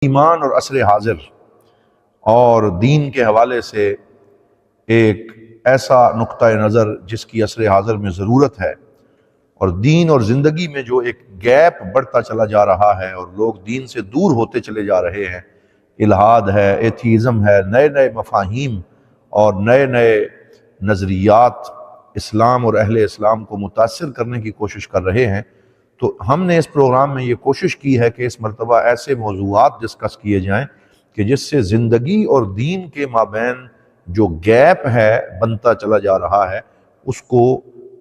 ایمان اور عصر حاضر اور دین کے حوالے سے ایک ایسا نقطہ نظر جس کی عصر حاضر میں ضرورت ہے، اور دین اور زندگی میں جو ایک گیپ بڑھتا چلا جا رہا ہے اور لوگ دین سے دور ہوتے چلے جا رہے ہیں، الحاد ہے، ایتھیزم ہے، نئے نئے مفاہیم اور نئے نئے نظریات اسلام اور اہل اسلام کو متاثر کرنے کی کوشش کر رہے ہیں۔ تو ہم نے اس پروگرام میں یہ کوشش کی ہے کہ اس مرتبہ ایسے موضوعات ڈسکس کیے جائیں کہ جس سے زندگی اور دین کے مابین جو گیپ ہے بنتا چلا جا رہا ہے اس کو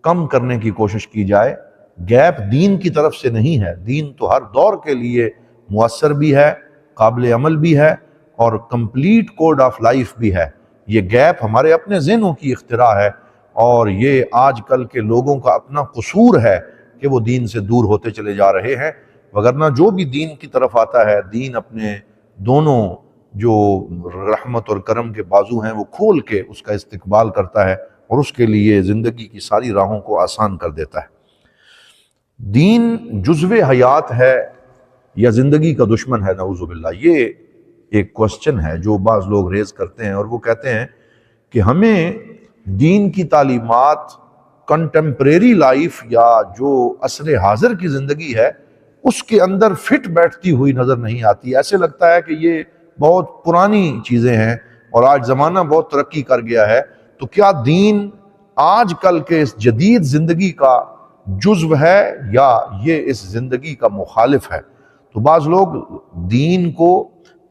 کم کرنے کی کوشش کی جائے۔ گیپ دین کی طرف سے نہیں ہے، دین تو ہر دور کے لیے مؤثر بھی ہے، قابل عمل بھی ہے اور کمپلیٹ کوڈ آف لائف بھی ہے۔ یہ گیپ ہمارے اپنے ذہنوں کی اختراع ہے اور یہ آج کل کے لوگوں کا اپنا قصور ہے کہ وہ دین سے دور ہوتے چلے جا رہے ہیں، وگرنہ جو بھی دین کی طرف آتا ہے، دین اپنے دونوں جو رحمت اور کرم کے بازو ہیں وہ کھول کے اس کا استقبال کرتا ہے اور اس کے لیے زندگی کی ساری راہوں کو آسان کر دیتا ہے۔ دین جزو حیات ہے یا زندگی کا دشمن ہے؟ نعوذ باللہ، یہ ایک کوسچن ہے جو بعض لوگ ریز کرتے ہیں، اور وہ کہتے ہیں کہ ہمیں دین کی تعلیمات کنٹمپریری لائف یا جو عصر حاضر کی زندگی ہے اس کے اندر فٹ بیٹھتی ہوئی نظر نہیں آتی۔ ایسے لگتا ہے کہ یہ بہت پرانی چیزیں ہیں اور آج زمانہ بہت ترقی کر گیا ہے، تو کیا دین آج کل کے اس جدید زندگی کا جزو ہے یا یہ اس زندگی کا مخالف ہے؟ تو بعض لوگ دین کو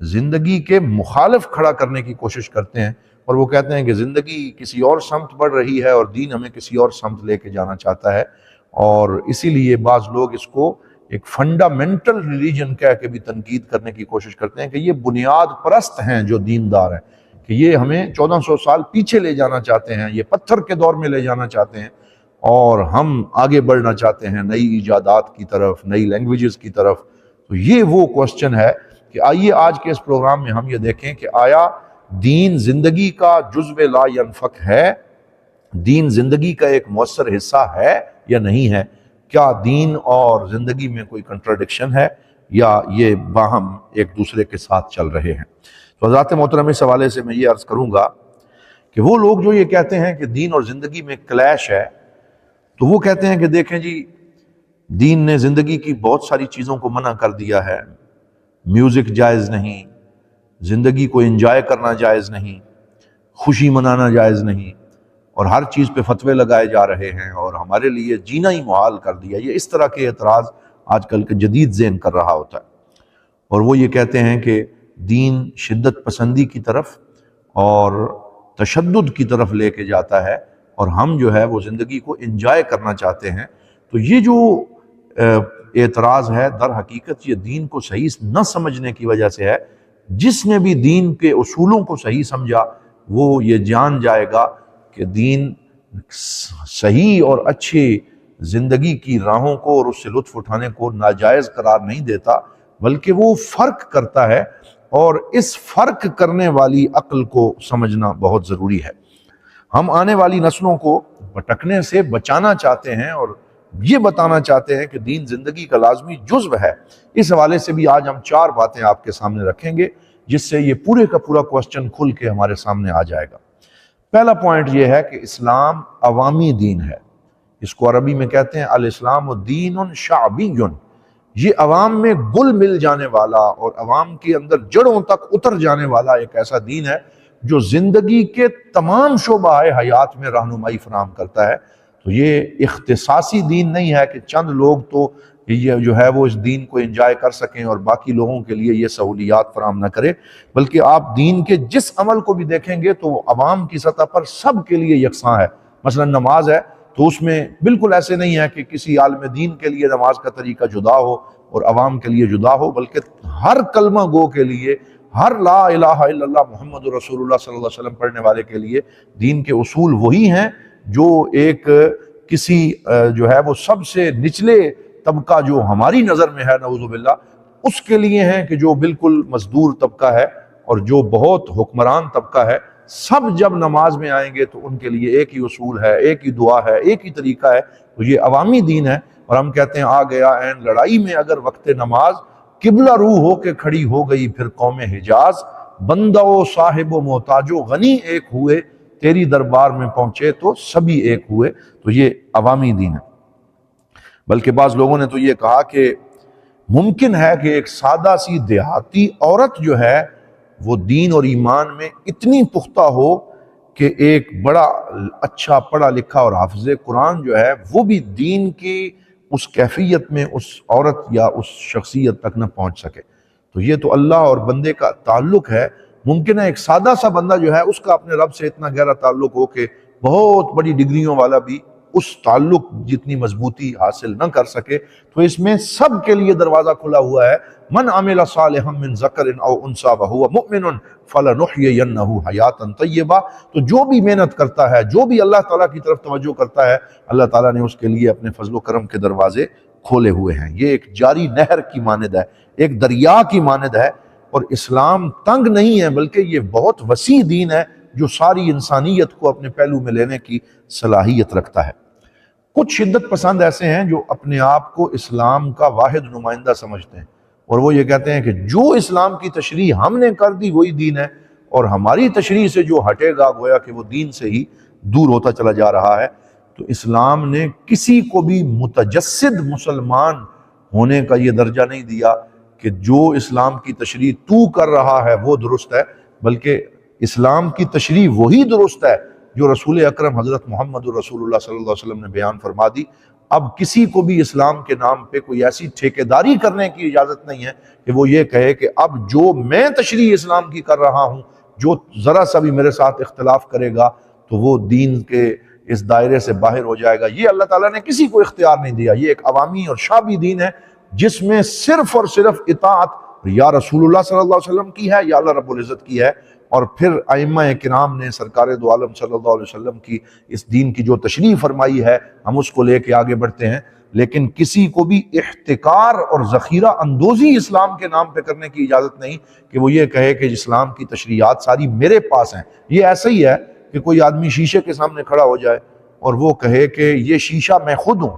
زندگی کے مخالف کھڑا کرنے کی کوشش کرتے ہیں اور وہ کہتے ہیں کہ زندگی کسی اور سمت بڑھ رہی ہے اور دین ہمیں کسی اور سمت لے کے جانا چاہتا ہے، اور اسی لیے بعض لوگ اس کو ایک فنڈامنٹل ریلیجن کہہ کے بھی تنقید کرنے کی کوشش کرتے ہیں کہ یہ بنیاد پرست ہیں جو دیندار ہیں، کہ یہ ہمیں 1400 سال پیچھے لے جانا چاہتے ہیں، یہ پتھر کے دور میں لے جانا چاہتے ہیں اور ہم آگے بڑھنا چاہتے ہیں نئی ایجادات کی طرف، نئی لینگویجز کی طرف۔ تو یہ وہ کوسچن ہے کہ آئیے آج کے اس پروگرام میں ہم یہ دیکھیں کہ آیا دین زندگی کا جزو لا ینفک ہے، دین زندگی کا ایک مؤثر حصہ ہے یا نہیں ہے؟ کیا دین اور زندگی میں کوئی کنٹراڈکشن ہے یا یہ باہم ایک دوسرے کے ساتھ چل رہے ہیں؟ تو حضرات محترم، اس حوالے سے میں یہ عرض کروں گا کہ وہ لوگ جو یہ کہتے ہیں کہ دین اور زندگی میں کلیش ہے، تو وہ کہتے ہیں کہ دیکھیں جی، دین نے زندگی کی بہت ساری چیزوں کو منع کر دیا ہے، میوزک جائز نہیں، زندگی کو انجوائے کرنا جائز نہیں، خوشی منانا جائز نہیں، اور ہر چیز پہ فتوے لگائے جا رہے ہیں اور ہمارے لیے جینا ہی محال کر دیا۔ یہ اس طرح کے اعتراض آج کل کے جدید ذہن کر رہا ہوتا ہے، اور وہ یہ کہتے ہیں کہ دین شدت پسندی کی طرف اور تشدد کی طرف لے کے جاتا ہے اور ہم جو ہے وہ زندگی کو انجوائے کرنا چاہتے ہیں۔ تو یہ جو اعتراض ہے در حقیقت یہ دین کو صحیح نہ سمجھنے کی وجہ سے ہے۔ جس نے بھی دین کے اصولوں کو صحیح سمجھا وہ یہ جان جائے گا کہ دین صحیح اور اچھی زندگی کی راہوں کو اور اس سے لطف اٹھانے کو ناجائز قرار نہیں دیتا، بلکہ وہ فرق کرتا ہے، اور اس فرق کرنے والی عقل کو سمجھنا بہت ضروری ہے۔ ہم آنے والی نسلوں کو بھٹکنے سے بچانا چاہتے ہیں اور یہ بتانا چاہتے ہیں کہ دین زندگی کا لازمی جزو ہے۔ اس حوالے سے بھی آج ہم 4 باتیں آپ کے سامنے رکھیں گے جس سے یہ پورے کا پورا کوسچن کھل کے ہمارے سامنے آ جائے گا۔ پہلا پوائنٹ یہ ہے کہ اسلام عوامی دین ہے، اس کو عربی میں کہتے ہیں الاسلام دین شعبی، یہ عوام میں گل مل جانے والا اور عوام کے اندر جڑوں تک اتر جانے والا ایک ایسا دین ہے جو زندگی کے تمام شعبہ حیات میں رہنمائی فراہم کرتا ہے۔ تو یہ اختصاصی دین نہیں ہے کہ چند لوگ تو یہ جو ہے وہ اس دین کو انجوائے کر سکیں اور باقی لوگوں کے لیے یہ سہولیات فراہم نہ کرے، بلکہ آپ دین کے جس عمل کو بھی دیکھیں گے تو وہ عوام کی سطح پر سب کے لیے یکساں ہے۔ مثلا نماز ہے تو اس میں بالکل ایسے نہیں ہے کہ کسی عالم دین کے لیے نماز کا طریقہ جدا ہو اور عوام کے لیے جدا ہو، بلکہ ہر کلمہ گو کے لیے، ہر لا الہ الا اللہ محمد رسول اللہ صلی اللہ علیہ وسلم پڑھنے والے کے لیے دین کے اصول وہی ہیں جو ایک کسی جو ہے وہ سب سے نچلے طبقہ جو ہماری نظر میں ہے نعوذ باللہ اس کے لیے ہیں کہ جو بالکل مزدور طبقہ ہے اور جو بہت حکمران طبقہ ہے، سب جب نماز میں آئیں گے تو ان کے لیے ایک ہی اصول ہے، ایک ہی دعا ہے، ایک ہی طریقہ ہے۔ تو یہ عوامی دین ہے، اور ہم کہتے ہیں آ گیا این لڑائی میں اگر وقت نماز، قبلہ رو ہو کے کھڑی ہو گئی پھر قوم حجاز، بندہ و صاحب و محتاج و غنی ایک ہوئے، تیری دربار میں پہنچے تو سبھی ایک ہوئے۔ تو یہ عوامی دین ہے۔ بلکہ بعض لوگوں نے تو یہ کہا کہ ممکن ہے کہ ایک سادہ سی دیہاتی عورت جو ہے وہ دین اور ایمان میں اتنی پختہ ہو کہ ایک بڑا اچھا پڑھا لکھا اور حافظ قرآن جو ہے وہ بھی دین کی اس کیفیت میں اس عورت یا اس شخصیت تک نہ پہنچ سکے۔ تو یہ تو اللہ اور بندے کا تعلق ہے۔ ممکن ہے ایک سادہ سا بندہ جو ہے اس کا اپنے رب سے اتنا گہرا تعلق ہو کہ بہت بڑی ڈگریوں والا بھی اس تعلق جتنی مضبوطی حاصل نہ کر سکے۔ تو اس میں سب کے لیے دروازہ کھلا ہوا ہے، من عمل صالحا من ذکر او انثی وهو مؤمن فلنحیینہ حیاتا طیبہ۔ تو جو بھی محنت کرتا ہے، جو بھی اللہ تعالیٰ کی طرف توجہ کرتا ہے، اللہ تعالیٰ نے اس کے لیے اپنے فضل و کرم کے دروازے کھولے ہوئے ہیں۔ یہ ایک جاری نہر کی مانند ہے، ایک دریا کی مانند ہے۔ اور اسلام تنگ نہیں ہے بلکہ یہ بہت وسیع دین ہے جو ساری انسانیت کو اپنے پہلو میں لینے کی صلاحیت رکھتا ہے۔ کچھ شدت پسند ایسے ہیں جو اپنے آپ کو اسلام کا واحد نمائندہ سمجھتے ہیں، اور وہ یہ کہتے ہیں کہ جو اسلام کی تشریح ہم نے کر دی وہی دین ہے، اور ہماری تشریح سے جو ہٹے گا گویا کہ وہ دین سے ہی دور ہوتا چلا جا رہا ہے۔ تو اسلام نے کسی کو بھی متجسد مسلمان ہونے کا یہ درجہ نہیں دیا کہ جو اسلام کی تشریح تو کر رہا ہے وہ درست ہے، بلکہ اسلام کی تشریح وہی درست ہے جو رسول اکرم حضرت محمد رسول اللہ صلی اللہ علیہ وسلم نے بیان فرما دی۔ اب کسی کو بھی اسلام کے نام پہ کوئی ایسی ٹھیکیداری کرنے کی اجازت نہیں ہے کہ وہ یہ کہے کہ اب جو میں تشریح اسلام کی کر رہا ہوں، جو ذرا سا بھی میرے ساتھ اختلاف کرے گا تو وہ دین کے اس دائرے سے باہر ہو جائے گا۔ یہ اللہ تعالیٰ نے کسی کو اختیار نہیں دیا۔ یہ ایک عوامی اور شعبی دین ہے جس میں صرف اور صرف اطاعت یا رسول اللہ صلی اللہ علیہ وسلم کی ہے یا اللہ رب العزت کی ہے، اور پھر ائمہ کرام نے سرکار دو عالم صلی اللہ علیہ وسلم کی اس دین کی جو تشریح فرمائی ہے ہم اس کو لے کے آگے بڑھتے ہیں۔ لیکن کسی کو بھی احتکار اور ذخیرہ اندوزی اسلام کے نام پہ کرنے کی اجازت نہیں کہ وہ یہ کہے کہ اسلام کی تشریحات ساری میرے پاس ہیں۔ یہ ایسا ہی ہے کہ کوئی آدمی شیشے کے سامنے کھڑا ہو جائے اور وہ کہے کہ یہ شیشہ میں خود ہوں،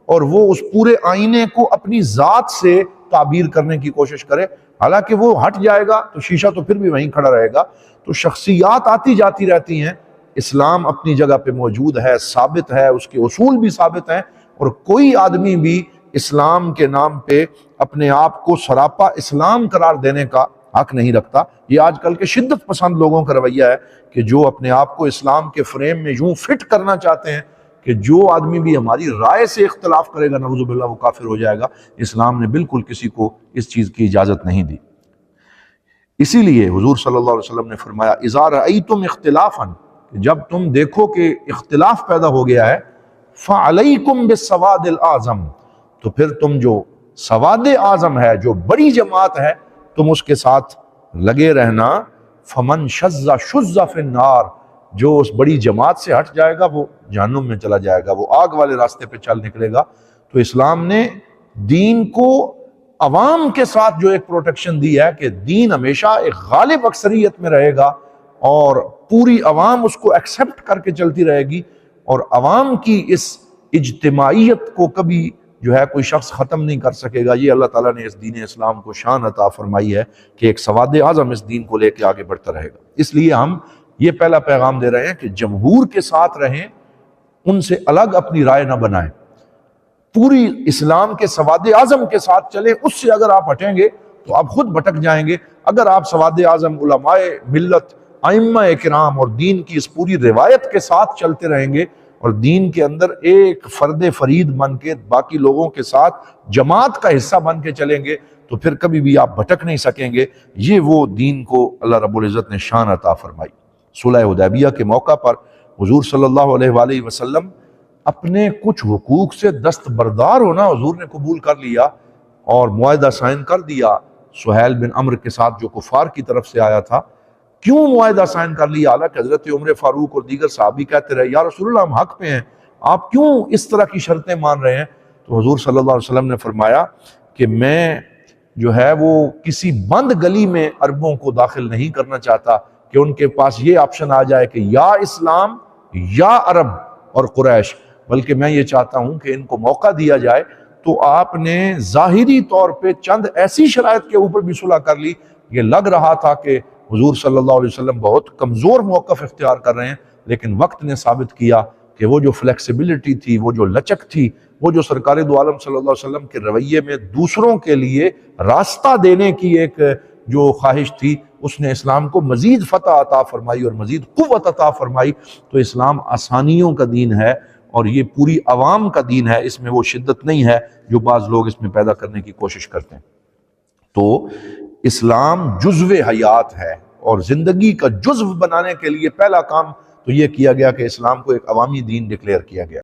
اور وہ اس پورے آئینے کو اپنی ذات سے تعبیر کرنے کی کوشش کرے، حالانکہ وہ ہٹ جائے گا تو شیشہ تو پھر بھی وہیں کھڑا رہے گا۔ تو شخصیات آتی جاتی رہتی ہیں، اسلام اپنی جگہ پہ موجود ہے، ثابت ہے، اس کے اصول بھی ثابت ہیں، اور کوئی آدمی بھی اسلام کے نام پہ اپنے آپ کو سراپا اسلام قرار دینے کا حق نہیں رکھتا۔ یہ آج کل کے شدت پسند لوگوں کا رویہ ہے کہ جو اپنے آپ کو اسلام کے فریم میں یوں فٹ کرنا چاہتے ہیں کہ جو آدمی بھی ہماری رائے سے اختلاف کرے گا نعوذ باللہ وہ کافر ہو جائے گا۔ اسلام نے بالکل کسی کو اس چیز کی اجازت نہیں دی۔ اسی لیے حضور صلی اللہ علیہ وسلم نے فرمایا اذا رأیتم اختلافا، جب تم دیکھو کہ اختلاف پیدا ہو گیا ہے، فعلیکم بالسواد الاعظم، تو پھر تم جو سواد اعظم ہے، جو بڑی جماعت ہے، تم اس کے ساتھ لگے رہنا۔ فمن شذ شذ فی النار، جو اس بڑی جماعت سے ہٹ جائے گا وہ جہنم میں چلا جائے گا، وہ آگ والے راستے پہ چل نکلے گا۔ تو اسلام نے دین کو عوام کے ساتھ جو ایک پروٹیکشن دی ہے کہ دین ہمیشہ ایک غالب اکثریت میں رہے گا اور پوری عوام اس کو ایکسیپٹ کر کے چلتی رہے گی، اور عوام کی اس اجتماعیت کو کبھی جو ہے کوئی شخص ختم نہیں کر سکے گا۔ یہ اللہ تعالیٰ نے اس دین اسلام کو شان عطا فرمائی ہے کہ ایک سواد اعظم اس دین کو لے کے آگے بڑھتا رہے گا۔ اس لیے ہم یہ پہلا پیغام دے رہے ہیں کہ جمہور کے ساتھ رہیں، ان سے الگ اپنی رائے نہ بنائیں، پوری اسلام کے سواد اعظم کے ساتھ چلیں۔ اس سے اگر آپ ہٹیں گے تو آپ خود بھٹک جائیں گے۔ اگر آپ سواد اعظم علماء ملت، ائمہ کرام اور دین کی اس پوری روایت کے ساتھ چلتے رہیں گے اور دین کے اندر ایک فرد فرید بن کے باقی لوگوں کے ساتھ جماعت کا حصہ بن کے چلیں گے تو پھر کبھی بھی آپ بھٹک نہیں سکیں گے۔ یہ وہ دین کو اللہ رب العزت نے شان عطا فرمائی۔ صلح حدیبیہ کے موقع پر حضور صلی اللہ علیہ وآلہ وسلم اپنے کچھ حقوق سے دستبردار ہونا حضور نے قبول کر لیا اور معاہدہ سائن کر دیا سہیل بن عمرو کے ساتھ جو کفار کی طرف سے آیا تھا۔ کیوں معاہدہ سائن کر لیا؟ حالانکہ حضرت عمر فاروق اور دیگر صحابی کہتے رہے یا رسول اللہ ہم حق پہ ہیں، آپ کیوں اس طرح کی شرطیں مان رہے ہیں؟ تو حضور صلی اللہ علیہ وسلم نے فرمایا کہ میں جو ہے وہ کسی بند گلی میں عربوں کو داخل نہیں کرنا چاہتا کہ ان کے پاس یہ آپشن آ جائے کہ یا اسلام یا عرب اور قریش، بلکہ میں یہ چاہتا ہوں کہ ان کو موقع دیا جائے تو آپ نے ظاہری طور پہ چند ایسی شرائط کے اوپر بھی صلح کر لی، یہ لگ رہا تھا کہ حضور صلی اللہ علیہ وسلم بہت کمزور موقف اختیار کر رہے ہیں، لیکن وقت نے ثابت کیا کہ وہ جو فلیکسیبلٹی تھی، وہ جو لچک تھی، وہ جو سرکار دو عالم صلی اللہ علیہ وسلم کے رویے میں دوسروں کے لیے راستہ دینے کی ایک جو خواہش تھی، اس نے اسلام کو مزید فتح عطا فرمائی اور مزید قوت عطا فرمائی۔ تو اسلام آسانیوں کا دین ہے، اور یہ پوری عوام کا دین ہے، اس میں وہ شدت نہیں ہے جو بعض لوگ اس میں پیدا کرنے کی کوشش کرتے ہیں۔ تو اسلام جزو حیات ہے، اور زندگی کا جزو بنانے کے لیے پہلا کام تو یہ کیا گیا کہ اسلام کو ایک عوامی دین ڈکلیئر کیا گیا۔